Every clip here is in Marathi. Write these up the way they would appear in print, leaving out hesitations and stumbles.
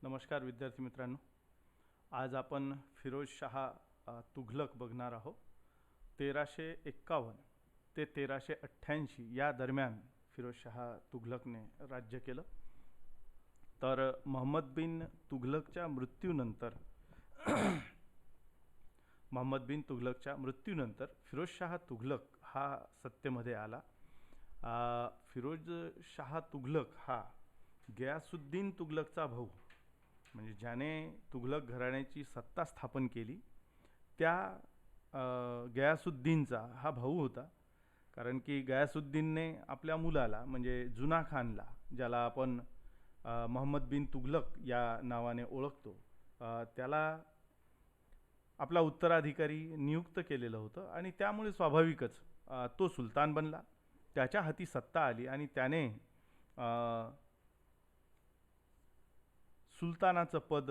नमस्कार विद्यार्थी मित्रांनो. आज आपण फिरोजशाह तुघलक बघणार आहोत. 1351 ते 1388 या दरम्यान फिरोजशाह तुघलकने राज्य केलं. तर मोहम्मद बिन तुघलकच्या मृत्यूनंतर फिरोजशाह तुघलक हा सत्तेमध्ये आला. फिरोजशाह तुघलक हा गयासुद्दीन तुघलकचा भाऊ, म्हणजे ज्याने तुघलक घराण्याची सत्ता स्थापन केली त्या गयासुद्दीनचा हा भाऊ होता. कारण की गयासुद्दीनने आपल्या मुलाला म्हणजे जुना खानला, ज्याला आपण मोहम्मद बिन तुघलक या नावाने ओळखतो, त्याला आपला उत्तराधिकारी नियुक्त केलेलं होतं आणि त्यामुळे स्वाभाविकच तो सुलतान बनला. त्याच्या हाती सत्ता आली आणि त्याने सुलतानाचं पद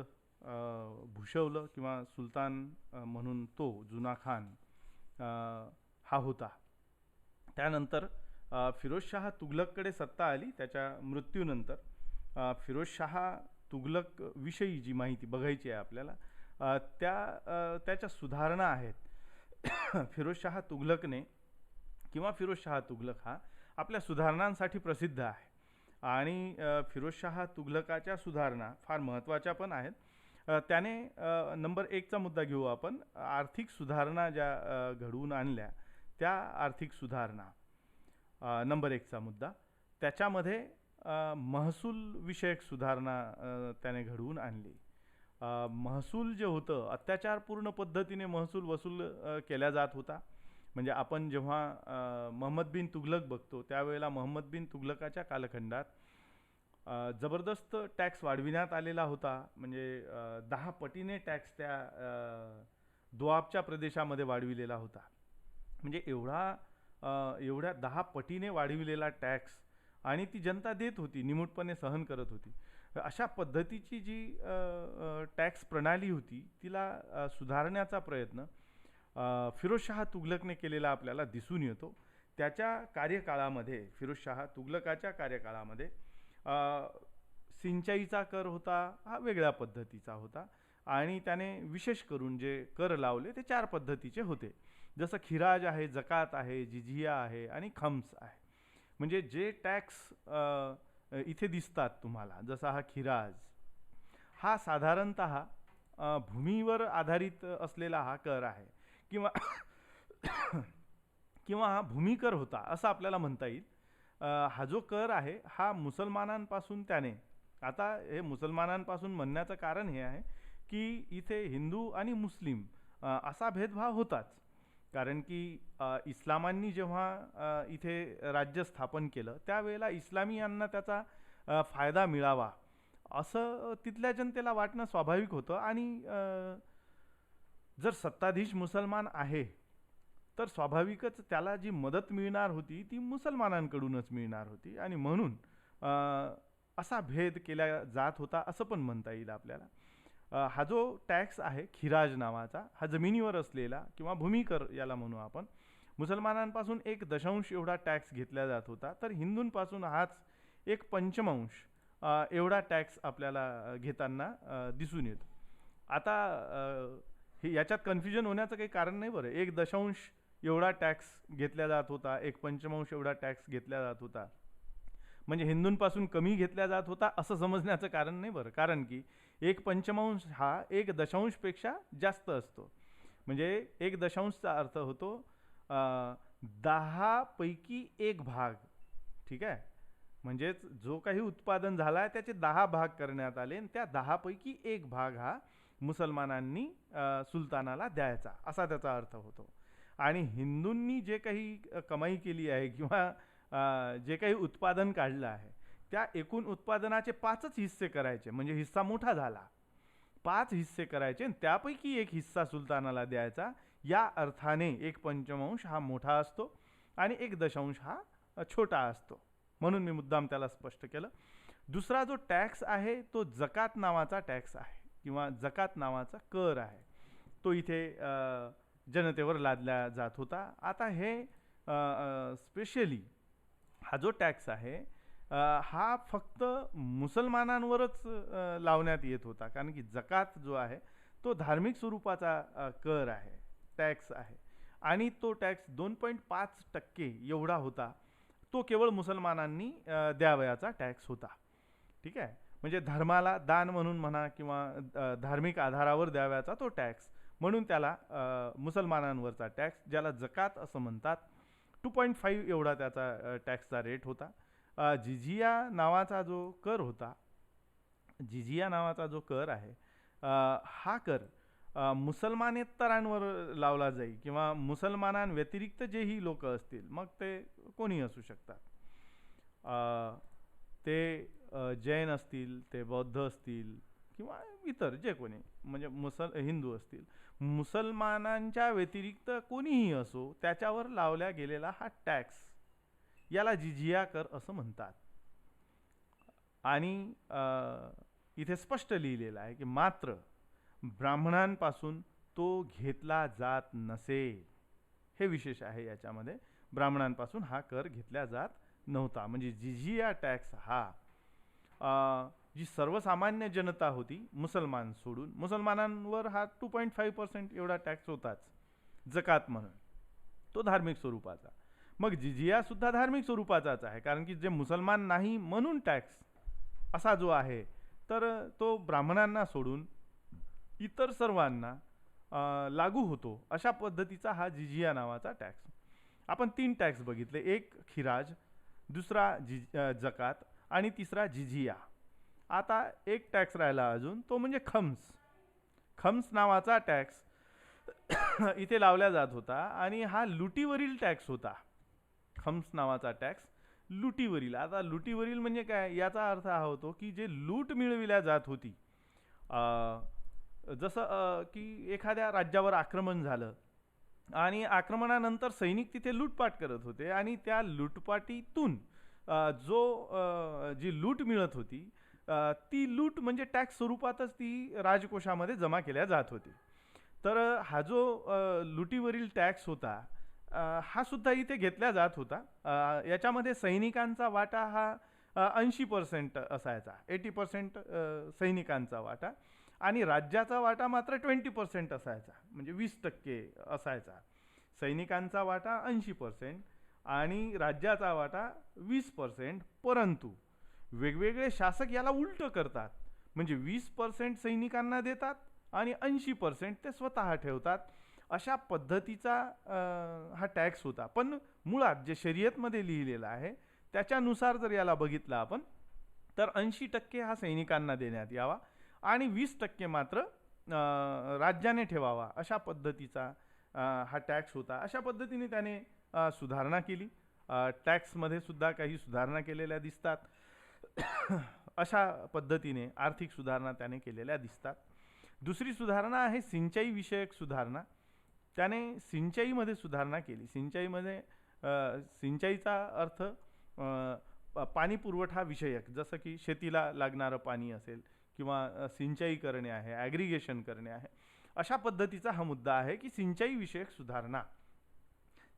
भूषवलं किंवा सुलतान म्हणून तो जुना खान हा होता. त्यानंतर फिरोजशाह तुघलककडे सत्ता आली. त्याच्या मृत्यूनंतर फिरोजशाह तुघलक विषयी जी माहिती बघायची आहे आपल्याला, त्याच्या सुधारणा आहेत. फिरोजशाह तुघलकने किंवा फिरोजशाह तुघलक हा आपल्या सुधारणांसाठी प्रसिद्ध आहे आणि फिरोजशाह तुघलकाच्या सुधारणा फार महत्त्वाच्या पण आहेत. त्याने नंबर 1चा मुद्दा घेऊ आपण. आर्थिक सुधारणा ज्या घडवून आणल्या त्या आर्थिक सुधारणा नंबर 1चा मुद्दा. त्याच्यामध्ये महसूल विषयक सुधारणा त्याने घडवून आणली. महसूल जे होतं, अत्याचारपूर्ण पद्धतीने महसूल वसूल केला जात होता. म्हणजे आपण जेव्हा मोहम्मद बिन तुघलक बघतो त्यावेळेला मोहम्मद बिन तुघलकाच्या कालखंडात जबरदस्त टॅक्स वाढविण्यात आलेला होता. म्हणजे 10 पटीने टॅक्स त्या दोआबच्या प्रदेशामध्ये वाढविलेला होता. म्हणजे एवढ्या 10 पटीने वाढविलेला टॅक्स आणि ती जनता देत होती, निमूटपणे सहन करत होती. अशा पद्धतीची जी टॅक्स प्रणाली होती तिला सुधारण्याचा प्रयत्न फिरोजशाह तुघलकने केलेला आपल्याला दिसून येतो. त्याच्या कार्यकाळामध्ये, फिरोजशाह तुघलकाच्या कार्यकाळामध्ये सिंचाईचा कर होता, हा वेगळ्या पद्धतीचा होता आणि त्याने विशेष करून जे कर लावले ते 4 पद्धतीचे होते. जसं खिराज आहे, जकात आहे, जिझिया आहे आणि खम्स आहे. म्हणजे जे टॅक्स इथे दिसतात तुम्हाला, जसा हा खिराज, हा साधारणतः भूमीवर आधारित असलेला हा कर आहे किंवा किंवा हा भूमिकर होता असं आपल्याला म्हणता येईल. हा जो कर आहे हा मुसलमानांपासून त्याने, आता हे मुसलमानांपासून म्हणण्याचं कारण हे आहे की इथे हिंदू आणि मुस्लिम असा भेदभाव होताच. कारण की इस्लामांनी जेव्हा इथे राज्य स्थापन केलं त्यावेळेला इस्लामियांना त्याचा फायदा मिळावा असं तिथल्या जनतेला वाटणं स्वाभाविक होतं. आणि जर सत्ताधीश मुसलमान आहे तर स्वाभाविकच त्याला जी मदत मिळणार होती ती मुसलमानांकडूनच मिळणार होती आणि म्हणून असा भेद केला जात होता असं पण म्हणता येईल आपल्याला. हा जो टॅक्स आहे खिराज नावाचा, हा जमिनीवर असलेला किंवा भूमिकर याला म्हणू आपण, मुसलमानांपासून 1 एवढा टॅक्स घेतला जात होता, तर हिंदूंपासून हाच 1/5 एवढा टॅक्स आपल्याला घेताना दिसून येतो. आता हे याच्यात कन्फ्युजन होण्याचं काही कारण नाही बरं. 1 एवढा टॅक्स घेतला जात होता, 1/5 एवढा टॅक्स घेतला जात होता म्हणजे हिंदूंपासून कमी घेतला जात होता असं समजण्याचं कारण नाही बरं. कारण की 1/5 हा 1 पेक्षा जास्त असतो. म्हणजे 1 अर्थ होतो 10 पैकी 1 भाग. ठीक आहे. म्हणजेच जो काही उत्पादन झाला आहे त्याचे 10 भाग करण्यात आले आणि त्या 10 पैकी 1 भाग हा मुसलमानांनी सुलतानाला द्यायचा असा त्याचा अर्थ होतो. आणि हिंदूंनी जे काही कमाई केली आहे किंवा जे काही उत्पादन काढलं आहे त्या एकूण उत्पादनाचे 5च हिस्से करायचे. म्हणजे हिस्सा मोठा झाला, 5 हिस्से करायचे आणि त्यापैकी 1 हिस्सा सुलतानाला द्यायचा. या अर्थाने 1/5 हा मोठा असतो आणि 1 हा छोटा असतो. म्हणून मी मुद्दाम त्याला स्पष्ट केलं. दुसरा जो टॅक्स आहे तो जकात नावाचा टॅक्स आहे किंवा जकात नावाचा कर आहे. तो इथे जनतेवर लादला जात होता. आता हे स्पेशली हा जो टॅक्स आहे हा फक्त मुसलमानांवरच लावण्यात येत होता, कारण की जकात जो आहे तो धार्मिक स्वरूपाचा कर आहे, टॅक्स आहे, आणि तो टॅक्स 2.5% एवढा होता. तो केवळ मुसलमानांनी द्यावयाचा टॅक्स होता. ठीक आहे, म्हणजे धर्माला दान म्हणून म्हणा किंवा धार्मिक आधारावर द्यावयाचा तो टॅक्स, म्हणून त्याला मुसलमानांवरचा टॅक्स, ज्याला जकात असं म्हणतात, 2.5 एवढा त्याचा टॅक्सचा रेट होता. जिजिया नावाचा जो कर होता, जिजिया नावाचा जो कर आहे, हा कर मुसलमानेतरांवर लावला जाईल किंवा मुसलमानांव्यतिरिक्त जेही लोक असतील, मग ते कोणी असू शकतात, ते जैन असतील, ते बौद्ध असतील किंवा इतर जे कोणी, म्हणजे हिंदू असतील, मुसलमानांच्या व्यतिरिक्त कोणीही असो, त्याच्यावर लावल्या गेलेला हा टॅक्स, याला जिजिया कर असं म्हणतात. आणि इथे स्पष्ट लिहिलेलं आहे की मात्र ब्राह्मणांपासून तो घेतला जात नसेल. हे विशेष आहे याच्यामध्ये, ब्राह्मणांपासून हा कर घेतला जात नव्हता. म्हणजे जिजिया टॅक्स हा जी सर्वसामान्य जनता होती, मुसलमान सोडून, मुसलमानांवर हा 2.5% एवढा टॅक्स होताच जकात म्हणून, तो धार्मिक स्वरूपाचा. मग जिजिया सुद्धा धार्मिक स्वरूपाचाच आहे, कारण की जे मुसलमान नाही म्हणून टॅक्स असा जो आहे, तर तो ब्राह्मणांना सोडून इतर सर्वांना लागू होतो. अशा पद्धतीचा हा जिजिया नावाचा टॅक्स. आपण 3 टॅक्स बघितले, एक खिराज, दुसरा जकात आणि तिसरा जिजिया. आता एक टॅक्स राहिला अजून, तो म्हणजे खम्स. खम्स नावाचा टॅक्स इथे लावला जात होता आणि हा लुटीवरील टॅक्स होता. खम्स नावाचा टॅक्स लुटीवरील. आता लुटीवरील म्हणजे काय, याचा अर्थ हा होतो की जे लूट मिळविल्या जात होती, जसं की एखाद्या राज्यावर आक्रमण झालं आणि आक्रमणानंतर सैनिक तिथे लूटपाट करत होते आणि त्या लूटपाटीतून जी लूट मिळत होती, ती लूट म्हणजे टॅक्स स्वरूपातच ती राजकोषामध्ये जमा केल्या जात होती. तर हा जो लुटीवरील टॅक्स होता, हा सुद्धा इथे घेतला जात होता. याच्यामध्ये सैनिकांचा वाटा हा 80% असायचा, 80% सैनिकांचा वाटा, आणि राज्याचा वाटा मात्र 20% असायचा, म्हणजे 20% असायचा. सैनिकांचा वाटा 80% आणि राज्याचा वाटा 20%. परंतु वेगवेगळे शासक याला उलट करतात, म्हणजे 20% सैनिकांना देतात आणि 80% ते स्वतः ठेवतात. अशा पद्धतीचा हा टॅक्स होता. पण मुळात जे शर्यतमध्ये लिहिलेलं आहे त्याच्यानुसार जर याला बघितलं आपण, तर 80% हा सैनिकांना देण्यात यावा आणि 20% मात्र राज्याने ठेवावा, अशा पद्धतीचा हा टॅक्स होता. अशा पद्धतीने त्याने सुधारणा केली. टॅक्समध्ये सुद्धा काही सुधारणा केलेल्या दिसतात. अशा पद्धतीने आर्थिक सुधारणा त्याने केलेल्या दिसतात. दुसरी सुधारणा आहे सिंचाई विषयक सुधारणा. त्याने सिंचाईमध्ये सुधारणा केली. सिंचाईचा अर्थ पाणी पुरवठा विषयक, जसं की शेतीला लागणारं पाणी असेल किंवा सिंचाई करणे आहे, ॲग्रिगेशन करणे आहे, अशा पद्धतीचा हा मुद्दा आहे की सिंचाई विषयक सुधारणा.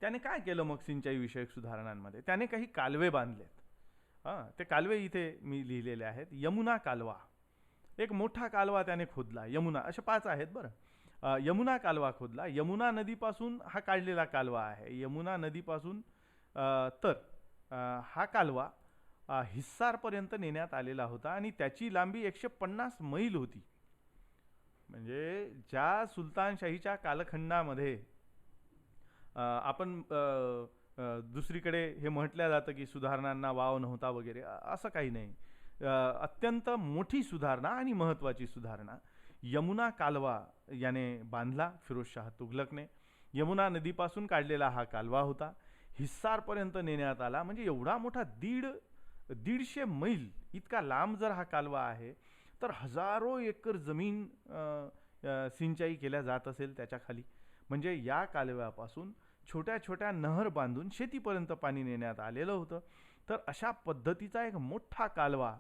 त्याने काय केलं मग सिंचाई विषयक सुधारणांमध्ये? त्याने काही कालवे बांधलेत. ते कालवे इथे मी लिहिलेले आहेत. यमुना कालवा, एक मोठा कालवा त्याने खोदला. यमुना, असे 5 आहेत बरं. यमुना कालवा खोदला. यमुना नदीपासून हा काढलेला कालवा आहे. यमुना नदीपासून तर हा कालवा हिस्सारपर्यंत नेण्यात आलेला होता आणि त्याची लांबी 150 मैल होती. म्हणजे ज्या सुलतानशाहीच्या कालखंडामध्ये आपण दुसरीकडे हे म्हटलं जातं की सुधारणांना वाव नव्हता वगैरे, असं काही नाही. अत्यंत मोठी सुधारणा आणि महत्त्वाची सुधारणा यमुना कालवा याने बांधला फिरोजशाह तुघलकने. यमुना नदीपासून काढलेला हा कालवा होता, हिस्सारपर्यंत नेण्यात आला. म्हणजे एवढा मोठा 150 मैल इतका लांब जर हा कालवा आहे, तर हजारो एकर जमीन सिंचाई केल्या जात असेल त्याच्या खाली. म्हणजे या कालव्यापासून छोट्या छोट्या नहर बांधून शेतीपर्यंत पाणी नेण्यात आलेलं होतं. तर अशा पद्धतीचा एक मोठा कालवा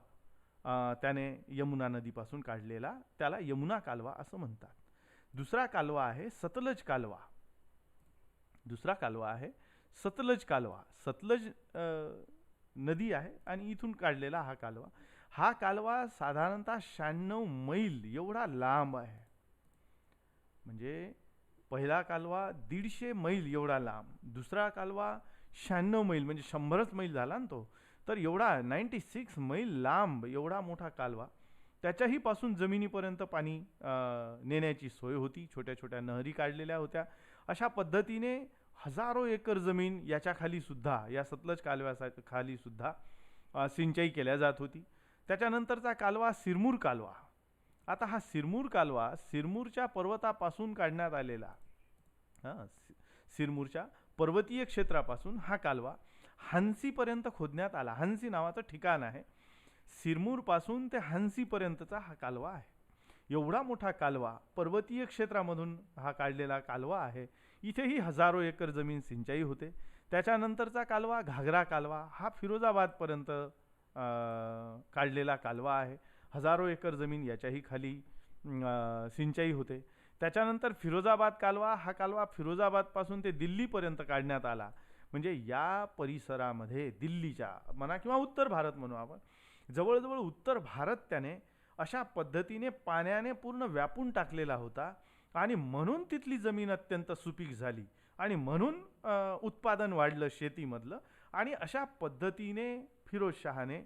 त्याने यमुना नदीपासून काढलेला, त्याला यमुना कालवा असं म्हणतात. दुसरा कालवा आहे सतलज कालवा. दुसरा कालवा आहे सतलज कालवा. सतलज नदी आहे आणि इथून काढलेला हा कालवा साधारणतः 96 मैल एवढा लांब आहे. म्हणजे पहिला कालवा 150 मैल एवढा लांब, दुसरा कालवा 96 मैल म्हणजे 100च मैल झाला ना तो. तर एवढा 96 मैल लांब एवढा मोठा कालवा, त्याच्याही पासून जमिनीपर्यंत पाणी नेण्याची सोय होती. छोट्या छोट्या नहरी काढलेल्या होत्या. अशा पद्धतीने हजारो एकर जमीन याच्या खाली सुद्धा, या सतलज कालव्या खाली सुद्धा सिंचाई केल्या जात होती. त्याच्यानंतरचा कालवा सिरमूर कालवा. आता हा सिरमूर कालवा सिरमूरच्या पर्वतापासून काढण्यात आलेला, सिरमूरच्या पर्वतीय क्षेत्रापासून हा कालवा हंसीपर्यंत खोदण्यात आला. हंसी नावाचं ठिकाण आहे. सिरमूर पासून ते हंसीपर्यंतचा हा कालवा आहे. एवढा मोठा कालवा, पर्वतीय क्षेत्रामधून हा काढलेला कालवा आहे. इथेही हजारो एकर जमीन सिंचाई होते. त्याच्यानंतरचा कालवा घागरा कालवा, हा फिरोजाबादपर्यंत काढलेला कालवा आहे. हजारो एकर जमीन याच्याही खाली सिंचाई होते. त्याच्यानंतर फिरोजाबाद कालवा, हा कालवा फिरोजाबादपासून ते दिल्लीपर्यंत काढण्यात आला. म्हणजे या परिसरामध्ये दिल्लीच्या म्हणा किंवा उत्तर भारत म्हणू आपण, जवळजवळ उत्तर भारत त्याने अशा पद्धतीने पाण्याने पूर्ण व्यापून टाकलेला होता. आणि म्हणून तिथली जमीन अत्यंत सुपीक झाली आणि म्हणून उत्पादन वाढलं शेतीमधलं. आणि अशा पद्धतीने फिरोजशहाने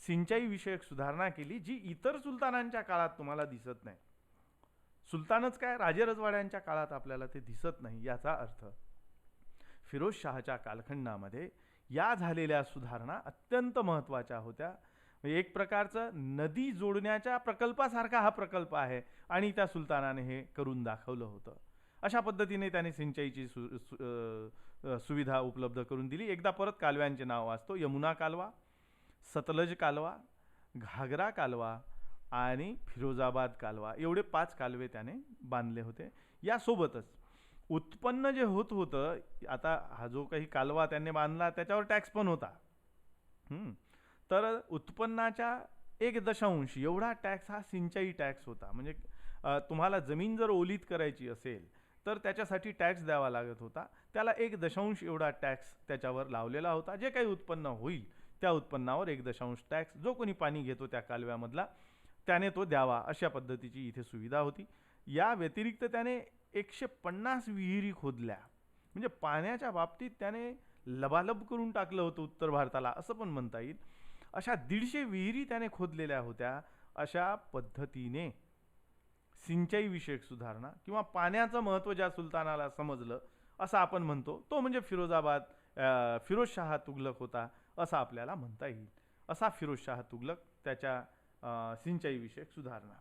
सिंचाई विषयक सुधारणा केली, जी इतर सुलतानांच्या काळात तुम्हाला दिसत नाही. सुलतानच काय, राजेरजवाड्यांच्या काळात आपल्याला ते दिसत नाही. याचा अर्थ फिरोजशहाच्या कालखंडामध्ये या झालेल्या सुधारणा अत्यंत महत्त्वाच्या होत्या. एक प्रकारचं नदी जोडण्याच्या प्रकल्पासारखा हा प्रकल्प आहे आणि त्या सुलतानाने हे करून दाखवलं होतं. अशा पद्धतीने त्याने सिंचाईची सुविधा उपलब्ध करून दिली. एकदा परत कालव्यांचे नाव वाचतो. यमुना कालवा, सतलज कालवा, घागरा कालवा आणि फिरोजाबाद कालवा, एवढे 5 कालवे त्याने बांधले होते. यासोबतच उत्पन्न जे होतं, आता हा जो काही कालवा त्यांनी बांधला त्याच्यावर टॅक्स पण होता. तर उत्पन्नाच्या 1.0 एवढा टॅक्स हा सिंचाई टॅक्स होता. म्हणजे तुम्हाला जमीन जर ओलीत करायची असेल तर त्याच्यासाठी टॅक्स द्यावा लागत होता. त्याला 1.0 एवढा टॅक्स त्याच्यावर लावलेला होता. जे काही उत्पन्न होईल त्या उत्पन्नावर 1.0 टॅक्स जो कोणी पाणी घेतो त्या कालव्यामधला त्याने तो द्यावा, अशा पद्धतीची इथे सुविधा होती. या व्यतिरिक्त त्याने 150 विहिरी खोदल्या. म्हणजे पाण्याच्या बाबतीत त्याने लबालब करून टाकलं होतं उत्तर भारताला, असं पण म्हणता येईल. अशा 150 विहिरी त्याने खोदलेल्या होत्या. अशा पद्धतीने सिंचाई विषयक सुधारणा किंवा पाण्याचं महत्त्व ज्या सुलतानाला समजलं असं आपण म्हणतो, तो म्हणजे फिरोजशाह तुघलक होता असं आपल्याला म्हणता येईल. असा फिरोजशाह तुघलक, त्याच्या सिंचाई विषयक सुधारणा.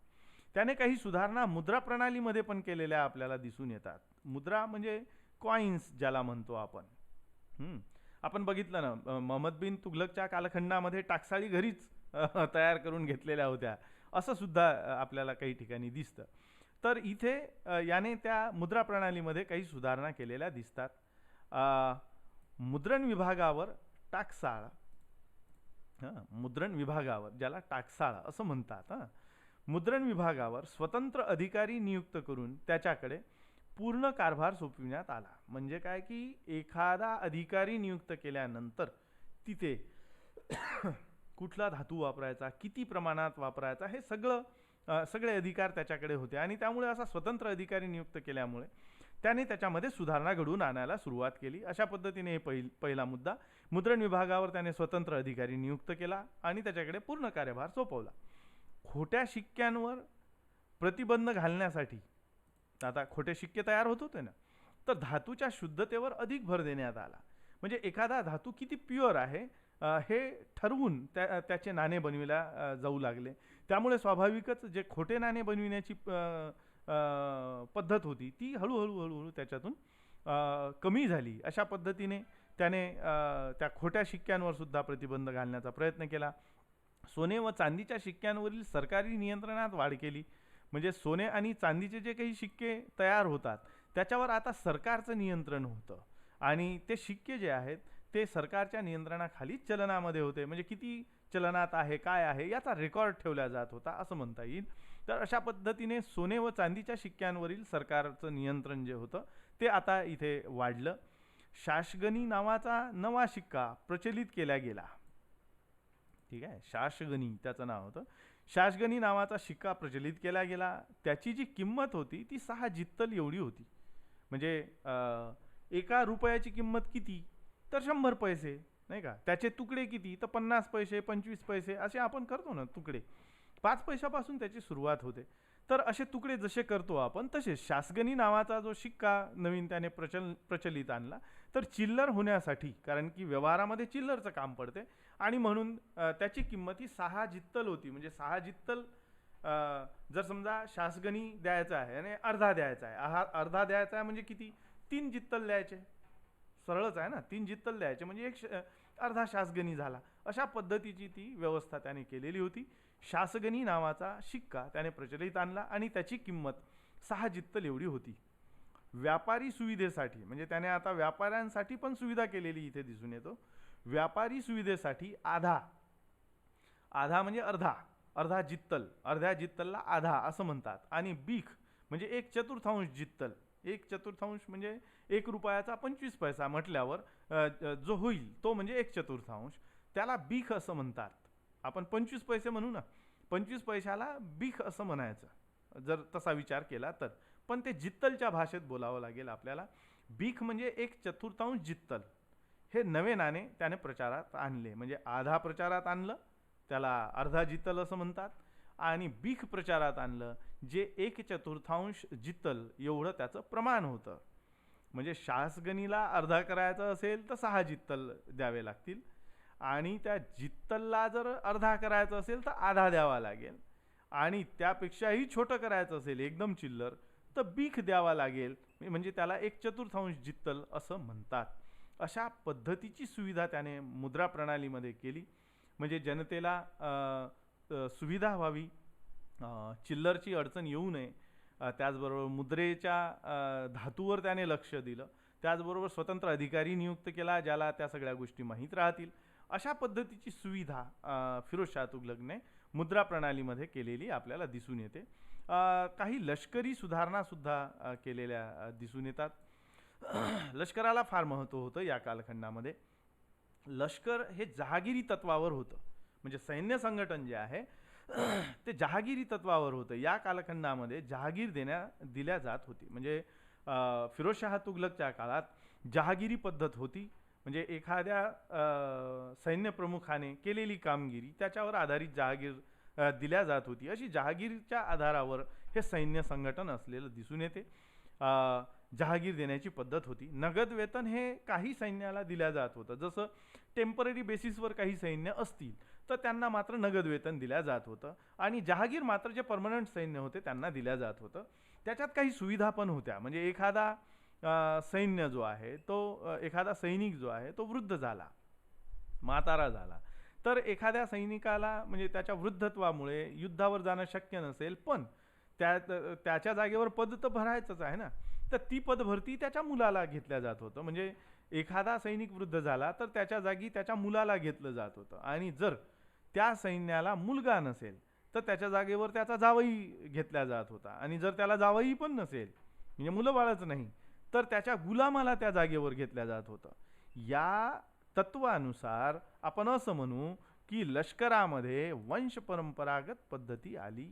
त्याने काही सुधारणा मुद्रा प्रणालीमध्ये पण केलेल्या आपल्याला दिसून येतात. मुद्रा म्हणजे कॉइन्स ज्याला म्हणतो आपण. आपण बघितलं ना, महम्मद बिन तुघलकच्या कालखंडामध्ये टाकसाळी घरीच तयार करून घेतलेल्या होत्या, असं सुद्धा आपल्याला काही ठिकाणी दिसतं. तर इथे याने त्या मुद्रा प्रणालीमध्ये काही सुधारणा केलेल्या दिसतात. मुद्रण विभागावर टाकसाळ, मुद्रण विभागावर, ज्याला टाकसाळ असं म्हणतात, मुद्रण विभागावर स्वतंत्र अधिकारी नियुक्त करून त्याच्याकडे पूर्ण कारभार सोपविण्यात आला. म्हणजे काय की एखादा अधिकारी नियुक्त केल्यानंतर तिथे कुठला धातू वापरायचा, किती प्रमाणात वापरायचा, हे सगळे अधिकार त्याच्याकडे होते. आणि त्यामुळे असा स्वतंत्र अधिकारी नियुक्त केल्यामुळे त्याने त्याच्यामध्ये सुधारणा घडवून आणायला सुरुवात केली. अशा पद्धतीने हे पहिला मुद्दा, मुद्रण विभागावर त्याने स्वतंत्र अधिकारी नियुक्त केला आणि त्याच्याकडे पूर्ण कार्यभार सोपवला. खोट्या शिक्क्यांवर प्रतिबंध घालण्यासाठी, आता खोटे शिक्के तयार होत होते ना, तर धातूच्या शुद्धतेवर अधिक भर देण्यात आला. म्हणजे एखादा धातू किती प्युअर आहे हे ठरवून त्याचे नाणे बनविल्या जाऊ लागले. त्यामुळे स्वाभाविकच जे खोटे नाणे बनविण्याची पद्धत होती ती हळूहळू त्याच्यातून कमी झाली. अशा पद्धतीने त्याने त्या खोट्या शिक्क्यांवर सुद्धा प्रतिबंध घालण्याचा प्रयत्न केला. सोने व चांदीच्या शिक्क्यांवरील सरकारी नियंत्रणात वाढ केली. म्हणजे सोने आणि चांदीचे जे काही शिक्के तयार होतात त्याच्यावर आता सरकारचं नियंत्रण होतं आणि ते शिक्के जे आहेत ते सरकारच्या नियंत्रणाखाली चलनामध्ये होते. म्हणजे किती चलनात आहे, काय आहे, याचा रेकॉर्ड ठेवला जात होता असं म्हणता येईल. तर अशा पद्धतीने सोने व चांदीच्या शिक्क्यांवरील सरकारचं नियंत्रण जे होतं ते आता इथे वाढलं. शाशगनी नावाचा नवा शिक्का प्रचलित केला गेला. ठीक आहे. शासगणी त्याचं नाव होतं. शासगणी नावाचा शिक्का प्रचलित केला गेला. त्याची जी किंमत होती ती 6 जित्तल एवढी होती. म्हणजे एका रुपयाची किंमत किती, तर 100 पैसे, नाही का. त्याचे तुकडे किती, तर 50 पैसे 25 पैसे असे आपण करतो ना तुकडे. 5 पैशापासून त्याची सुरुवात होते. तर असे तुकडे जसे करतो आपण, तसे शासगणी नावाचा जो शिक्का नवीन त्याने प्रचलित आणला, तर चिल्लर होण्यासाठी, कारण की व्यवहारामध्ये चिल्लरचं काम पडते, आणि म्हणून त्याची किंमत ही 6 जित्तल होती. म्हणजे 6 जित्तल जर समजा शासगणी द्यायचा आहे आणि अर्धा द्यायचा आहे, अर्धा द्यायचा आहे म्हणजे किती, 3 जित्तल द्यायचे. सरळच आहे ना, 3 जित्तल द्यायचे म्हणजे अर्धा शासगणी झाला. अशा पद्धतीची ती व्यवस्था त्याने केलेली होती. शासगणी नावाचा शिक्का त्याने प्रचलित आणला आणि त्याची किंमत 6 जित्तल एवढी होती. व्यापारी सुविधेसाठी, म्हणजे त्याने आता व्यापाऱ्यांसाठी पण सुविधा केलेली इथे दिसून येतो. व्यापारी सुविधेसाठी आधा म्हणजे अर्धा जित्तल, अर्ध्या जित्तलला आधा असं म्हणतात. आणि बीख म्हणजे 1/4 जित्तल. 1/4 म्हणजे 1 रुपयाचा 25 पैसा म्हटल्यावर जो होईल तो म्हणजे 1/4, त्याला बीख असं म्हणतात. आपण 25 पैसे म्हणू ना, 25 पैशाला बीख असं म्हणायचं जर तसा विचार केला तर. पण ते जित्तलच्या भाषेत बोलावं लागेल आपल्याला. बीख म्हणजे 1/4 जित्तल. हे नवे नाणे त्याने प्रचारात आणले. म्हणजे आधा प्रचारात आणलं, त्याला अर्धा जित्तल असं म्हणतात, आणि बीख प्रचारात आणलं, जे 1/4 जित्तल एवढं त्याचं प्रमाण होतं. म्हणजे शासगणीला अर्धा करायचं असेल तर 6 जित्तल द्यावे लागतील, आणि त्या जित्तलला जर अर्धा करायचं असेल तर आधा द्यावा लागेल, आणि त्यापेक्षाही छोटं करायचं असेल एकदम चिल्लर तर बीख द्यावा लागेल. म्हणजे त्याला 1/4 जित्तल असं म्हणतात. अशा पद्धतीची सुविधा त्याने मुद्रा प्रणालीमध्ये केली. म्हणजे जनतेला सुविधा व्हावी, चिल्लरची अडचण येऊ नये. त्याचबरोबर मुद्रेच्या धातूवर त्याने लक्ष दिलं. त्याचबरोबर स्वतंत्र अधिकारी नियुक्त केला, ज्याला त्या सगळ्या गोष्टी माहीत राहतील. अशा पद्धतीची सुविधा फिरोजशाह तुघलकने मुद्रा प्रणालीमध्ये केलेली आपल्याला दिसून येते. काही लष्करी सुधारणा सुद्धा केलेल्या दिसून येतात. लष्कराला फार महत्त्व होतं या कालखंडामध्ये. लष्कर हे जहागिरी तत्वावर होतं. म्हणजे सैन्य संघटन जे आहे ते जहागिरी तत्वावर होतं. या कालखंडामध्ये जहागीर दिल्या जात होती. म्हणजे फिरोजशाह तुघलकच्या काळात जहागिरी पद्धत होती. म्हणजे एखाद्या सैन्य प्रमुखाने केलेली कामगिरी त्याच्यावर आधारित जहागीर दिल्या जात होती. अशी जहागीरच्या आधारावर हे सैन्य संघटन असलेलं दिसून येते. जहागीर देण्याची पद्धत होती. नगद वेतन हे काही सैन्याला दिल्या जात होतं. जसं टेम्पररी बेसिसवर काही सैन्य असतील तर त्यांना मात्र नगद वेतन दिल्या जात होतं, आणि जहागीर मात्र जे परमनंट सैन्य होते त्यांना दिल्या जात होतं. त्याच्यात काही सुविधा पण होत्या. म्हणजे एखादा सैन्य जो आहे तो, एखादा सैनिक जो आहे तो वृद्ध झाला, म्हातारा झाला, तर एखाद्या सैनिकाला म्हणजे त्याच्या वृद्धत्वामुळे युद्धावर जाणं शक्य नसेल, पण त्याच्या जागेवर पद तर भरायचंच आहे ना, तर ती पदभरती त्याच्या मुलाला घेतल्या जात होतं. म्हणजे एखादा सैनिक वृद्ध झाला तर त्याच्या जागी त्याच्या मुलाला घेतलं जात होतं, आणि जर त्या सैन्याला मुलगा नसेल तर त्याच्या जागेवर त्याचा जावई घेतला जात होता, आणि जर त्याला जावई पण नसेल म्हणजे मुलं बाळच नाही तर त्याच्या गुलामाला त्या जागेवर घेतल्या जात होतं. या तत्वानुसार आपण असं म्हणू की लष्करामध्ये वंश परंपरागत पद्धती आली,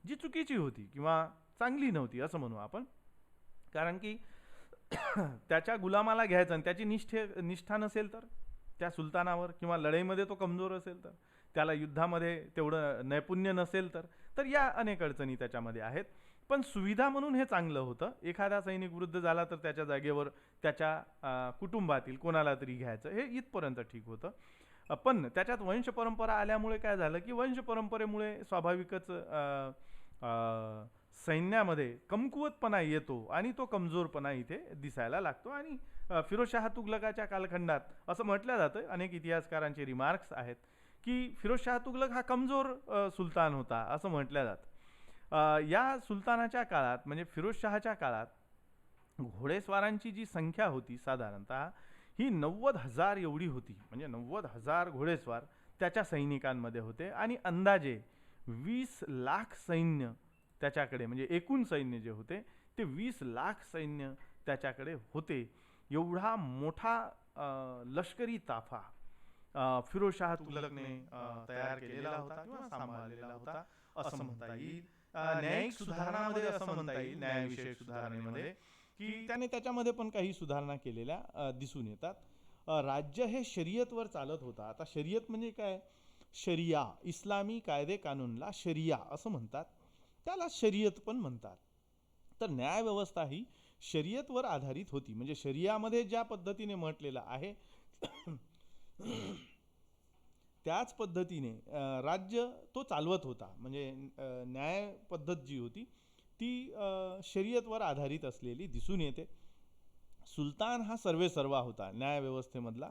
जी चुकीची होती किंवा चांगली नव्हती असं म्हणू आपण. कारण की त्याच्या गुलामाला घ्यायचं आणि त्याची निष्ठा नसेल तर, त्या सुलतानावर, किंवा लढाईमध्ये तो कमजोर असेल तर, त्याला युद्धामध्ये तेवढं नैपुण्य नसेल तर या अनेक अडचणी त्याच्यामध्ये आहेत. पण सुविधा म्हणून हे चांगलं होतं. एखादा सैनिक वृद्ध झाला तर त्याच्या जागेवर त्याच्या कुटुंबातील कोणाला तरी घ्यायचं, हे इथपर्यंत ठीक होतं. पण त्याच्यात वंश परंपरा आल्यामुळे काय झालं की वंश परंपरेमुळे स्वाभाविकच सैन्यामध्ये कमकुवतपणा येतो आणि तो कमजोरपणा इथे दिसायला लागतो. आणि फिरोजशाह तुघलकाच्या कालखंडात असं म्हटलं जातं, अनेक इतिहासकारांचे रिमार्क्स आहेत की फिरोजशाह तुघलक हा कमजोर सुलतान होता असं म्हटलं जातं. या सुलतानाच्या काळात म्हणजे फिरोजशहाच्या काळात घोडेस्वारांची जी संख्या होती साधारणतः ही 90,000 एवढी होती. म्हणजे 90,000 घोडेस्वार त्याच्या सैनिकांमध्ये होते, आणि अंदाजे 20 लाख सैन्य त्याच्याकडे, म्हणजे एकूण सैन्य जे होते ते 20 लाख सैन्य त्याच्याकडे होते. एवढा मोठा लष्करी ताफा फिरोजशाह तुघलकने तयार केलेला होता किंवा सांभाळलेला होता असं म्हणता येईल. न्यायिक सुधारणामध्ये असं म्हणता येईल, न्यायविषयक सुधारणेमध्ये, की त्याने त्याच्यामध्ये पण काही सुधारणा केलेल्या दिसून येतात. राज्य हे शर्यतवर चालत होता. आता शर्यत म्हणजे काय? शरिया, इस्लामी कायदे कानूनला शरिया असं म्हणतात, त्याला शर्यत पण म्हणतात. तर न्यायव्यवस्था ही शर्यतवर आधारित होती. म्हणजे शरियामध्ये ज्या पद्धतीने म्हटलेलं आहे त्याच पद्धतीने राज्य तो चालवत होता. म्हणजे न्याय पद्धत जी होती ती शर्यतवर आधारित असलेली दिसून येते. सुलतान हा सर्वेसर्वा होता न्यायव्यवस्थेमधला.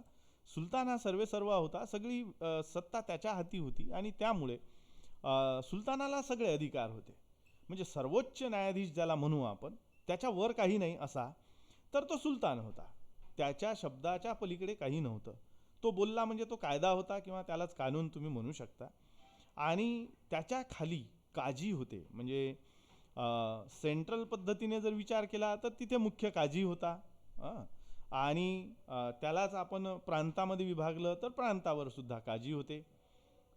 सुलतान हा सर्वेसर्वा होता. सगळी सत्ता त्याच्या हाती होती आणि त्यामुळे सुलतानाला सगळे अधिकार होते. म्हणजे सर्वोच्च न्यायाधीश ज्याला म्हणू आपण, त्याच्यावर काही नाही असा तर तो सुलतान होता. त्याच्या शब्दाच्या पलीकडे काही नव्हतं. तो बोलला म्हणजे तो कायदा होता किंवा त्यालाच कानून तुम्ही म्हणू शकता. आणि त्याच्या खाली काजी होते. म्हणजे सेंट्रल पद्धतीने जर विचार केला तर तिथे मुख्य काजी होता. आणि त्यालाच आपण प्रांतामध्ये विभागलं तर प्रांतावर सुद्धा काजी होते.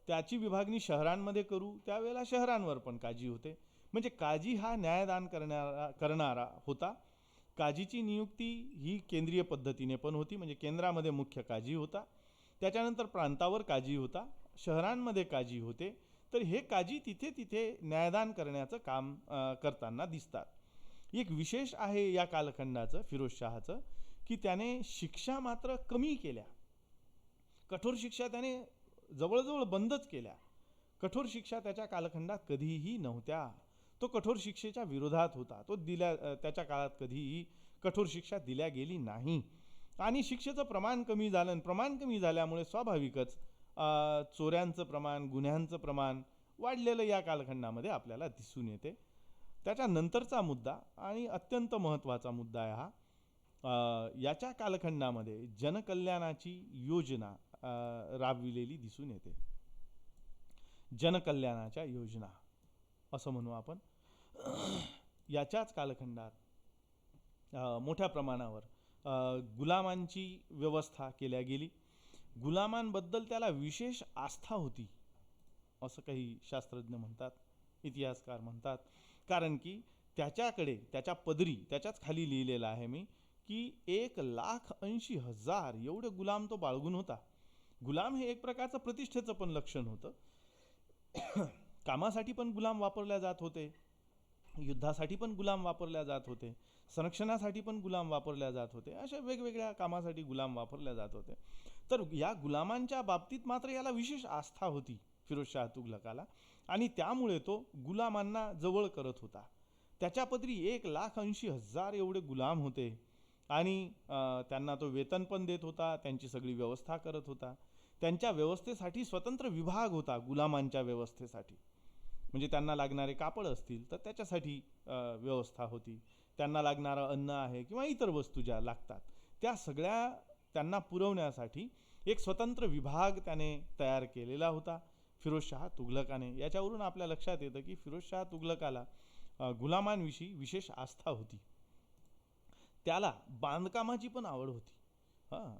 त्याची विभागणी शहरांमध्ये करू त्यावेळेला शहरांवर पण काजी होते. म्हणजे काजी हा न्यायदान करणारा होता. काजीची नियुक्ती ही केंद्रीय पद्धतीने पण होती. म्हणजे केंद्रामध्ये मुख्य काजी होता, त्याच्यानंतर प्रांतावर काजी होता, शहरांमध्ये काजी होते. तर हे काजी तिथे तिथे न्यायदान करण्याचं काम करताना दिसतात. एक विशेष आहे या कालखंडाचं फिरोजशहाचं, की त्याने शिक्षा मात्र कमी केल्या. कठोर शिक्षा त्याने जवळजवळ बंदच केल्या. कठोर शिक्षा त्याच्या कालखंडात कधीही नव्हत्या. तो कठोर शिक्षेच्या विरोधात होता. तो त्याच्या काळात कधीही कठोर शिक्षा दिल्या गेली नाही. आणि शिक्षेचं प्रमाण कमी झालं. प्रमाण कमी झाल्यामुळे स्वाभाविकच चोऱ्यांचं प्रमाण, गुन्ह्यांचं प्रमाण वाढलेलं या कालखंडामध्ये आपल्याला दिसून येते. त्याच्यानंतरचा मुद्दा आणि अत्यंत महत्त्वाचा मुद्दा आहे हा. याच्या कालखंडामध्ये जनकल्याणाची योजना राबविलेली दिसून येते. जनकल्याणाच्या योजना असं म्हणू आपण. याच्याच कालखंडात मोठ्या प्रमाणावर गुलामांची व्यवस्था केल्या गेली. गुलामांबद्दल त्याला विशेष आस्था होती असं काही शास्त्रज्ञ म्हणतात, इतिहासकार म्हणतात. कारण की त्याच्याकडे, त्याच्या पदरी, त्याच्याच खाली लिहिलेलं आहे मी, की 1,80,000 एवढे गुलाम तो बाळगून होता. गुलाम हे एक प्रकारचं प्रतिष्ठेचं पण लक्षण होतं. कामासाठी पण गुलाम वापरल्या जात होते, युद्धासाठी पण गुलाम वापरल्या जात होते, संरक्षणासाठी पण गुलाम वापरल्या जात होते. अशा वेगवेगळ्या कामासाठी गुलाम वापरल्या जात होते. तर या गुलामांच्या बाबतीत मात्र याला विशेष आस्था होती फिरोजशाह तुघलकाला. आणि त्यामुळे तो गुलामांना जवळ करत होता. त्याच्या पदरी 1,80,000 एवढे गुलाम होते. आणि त्यांना तो वेतन पण देत होता, त्यांची सगळी व्यवस्था करत होता. त्यांच्या व्यवस्थेसाठी स्वतंत्र विभाग होता. गुलामांच्या व्यवस्थेसाठी म्हणजे त्यांना लागणारे कापड असतील तर त्याच्यासाठी व्यवस्था होती. त्यांना लागणारं अन्न आहे किंवा इतर वस्तू ज्या लागतात त्या सगळ्या त्यांना पुरवण्यासाठी एक स्वतंत्र विभाग त्याने तयार केलेला होता फिरोजशाह तुघलकाने. याच्यावरून आपल्या लक्षात येतं की फिरोजशाह तुघलकाला गुलामांविषयी विशेष आस्था होती. त्याला बांधकामाची पण आवड होती.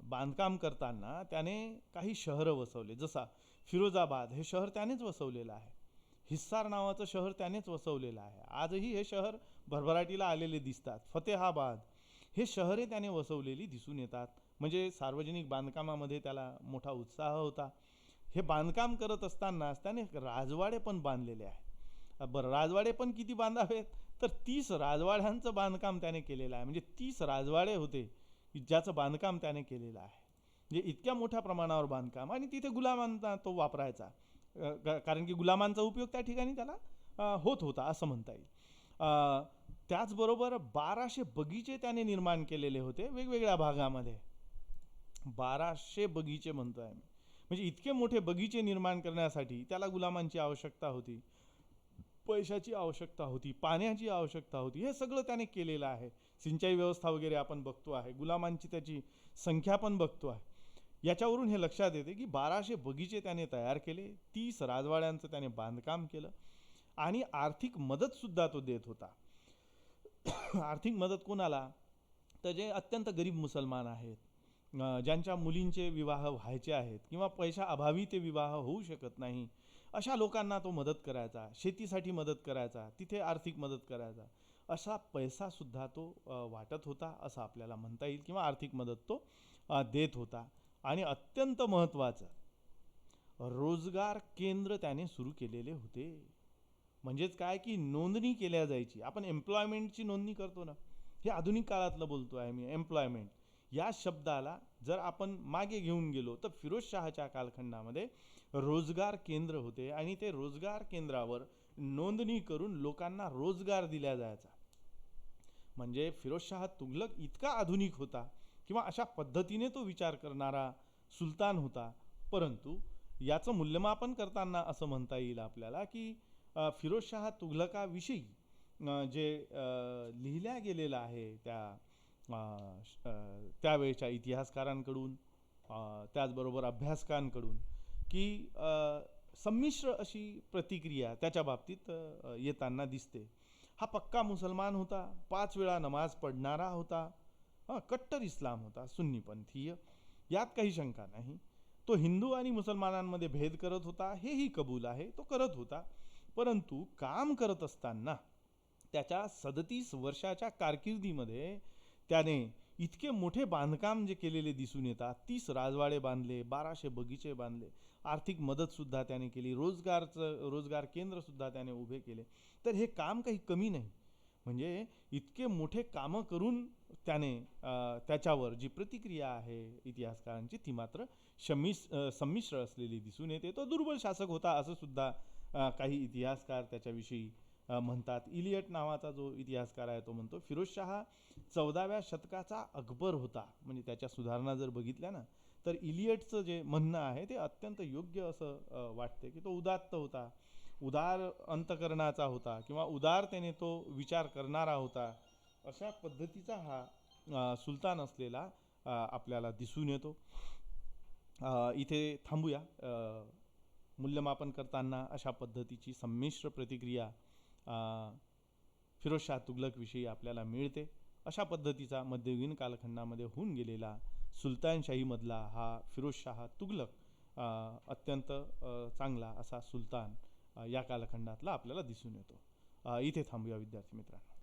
बांधकाम करताना त्याने काही शहरं वसवले. जसा फिरोजाबाद हे शहर त्यानेच वसवलेलं आहे. हिस्सार नावाचं शहर त्यानेच वसवलेलं आहे. आजही हे शहर भरभराटीला आलेले दिसतात. फतेहाबाद हे शहरे त्याने वसवलेली दिसून येतात. म्हणजे सार्वजनिक बांधकामामध्ये त्याला मोठा उत्साह होता. हे बांधकाम करत असतानाच त्याने राजवाडे पण बांधलेले आहे. बरं, राजवाडे पण किती बांधावेत तर 30 राजवाड्यांचं बांधकाम त्याने केलेलं आहे. म्हणजे 30 राजवाडे होते ज्याचं बांधकाम त्याने केलेलं आहे. म्हणजे इतक्या मोठ्या प्रमाणावर बांधकाम. आणि तिथे गुलामांना तो वापरायचा, कारण की गुलामांचा उपयोग त्या ठिकाणी त्याला होत होता असं म्हणता येईल. त्याचबरोबर 1200 बगीचे त्याने निर्माण केलेले होते वेगवेगळ्या भागामध्ये. 1200 बगीचे म्हणतो आहे मी. म्हणजे इतके मोठे बगीचे निर्माण करण्यासाठी त्याला गुलामांची आवश्यकता होती, पैशाची आवश्यकता होती, पाण्याची आवश्यकता होती. हे सगळं त्याने केलेलं आहे. सिंचाई व्यवस्था वगैरे आपण बघतो आहे. गुलामांची त्याची संख्या पण बघतो आहे. याच्यावरून हे लक्षात येते की 1200 बगीचे त्याने तयार केले, 30 राजवाड्यांचं त्याने बांधकाम केलं. आणि आर्थिक मदतसुद्धा तो देत होता. आर्थिक मदत कोणाला? तर जे अत्यंत गरीब मुसलमान आहेत, ज्यांच्या मुलींचे विवाह व्हायचे आहेत किंवा पैशाअभावी ते विवाह होऊ शकत नाही, अशा लोकांना तो मदत करायचा, शेतीसाठी मदत करायचा, तिथे आर्थिक मदत करायचा, असा पैसासुद्धा तो वाटत होता असं आपल्याला म्हणता येईल, किंवा आर्थिक मदत तो देत होता. आणि अत्यंत महत्त्वाचं, रोजगार केंद्र त्याने सुरू केलेले होते. म्हणजेच काय की नोंदणी केल्या जायची. आपण एम्प्लॉयमेंटची नोंदणी करतो ना, हे आधुनिक काळातलं बोलतो आहे मी. एम्प्लॉयमेंट या शब्दाला जर आपण मागे घेऊन गेलो तर फिरोजशहाच्या कालखंडामध्ये रोजगार केंद्र होते आणि ते रोजगार केंद्रावर नोंदणी करून लोकांना रोजगार दिला जायचा. म्हणजे फिरोजशाह तुघलक इतका आधुनिक होता किंवा अशा पद्धतीने तो विचार करणारा सुलतान होता. परंतु याचं मूल्यमापन करताना असं म्हणता येईल आपल्याला की फिरोजशाह तुघलकाविषयी जे लिहिल्या गेलेलं आहे त्यावेळच्या इतिहासकारांकडून, त्याचबरोबर अभ्यासकांकडून, की संमिश्र अशी प्रतिक्रिया त्याच्या बाबतीत येताना दिसते. हा पक्का मुसलमान होता, 5 वेळा नमाज पढणारा होता, कट्टर इस्लाम होता, सुन्नीपंथीय, यात काही शंका नाही. तो हिंदू आणि मुसलमानांमध्ये भेद करत होता, हेही कबूल आहे, तो करत होता. परंतु काम करत असताना त्याच्या 37 वर्षाच्या कारकिर्दीमध्ये त्याने इतके मोठे बांधकाम जे केलेले दिसून येतात, 30 राजवाडे बांधले, 1200 बगीचे बांधले, आर्थिक मदतसुद्धा त्याने केली, रोजगार केंद्रसुद्धा त्याने उभे केले. तर हे काम काही कमी नाही. म्हणजे इतके मोठे कामं करून त्याने त्याच्यावर जी प्रतिक्रिया आहे इतिहासकारांची ती मात्र संमिश्र असलेली दिसून येते. तो दुर्बल शासक होता असं सुद्धा काही इतिहासकार त्याच्याविषयी म्हणतात. इलियट नावाचा जो इतिहासकार आहे तो म्हणतो फिरोजशाह 14व्या शतकाचा अकबर होता. म्हणजे त्याच्या सुधारणा जर बघितल्या ना तर इलियटचं जे म्हणणं आहे ते अत्यंत योग्य असं वाटते की तो उदात्त होता, उदार अंतकरणाचा होता किंवा उदारतेने तो विचार करणारा होता, अशा पद्धतीचा हा सुलतान असलेला आपल्याला दिसून येतो. इथे थांबूया. मूल्यमापन करताना अशा पद्धतीची संमिश्र प्रतिक्रिया फिरोजशाह तुघलकविषयी आपल्याला मिळते. अशा पद्धतीचा मध्ययुगीन कालखंडामध्ये होऊन गेलेला सुलतानशाहीमधला हा फिरोजशाह तुघलक अत्यंत चांगला असा सुलतान या कालखंडातला आपल्याला दिसून येतो. इथे थांबूया विद्यार्थी मित्रांनो.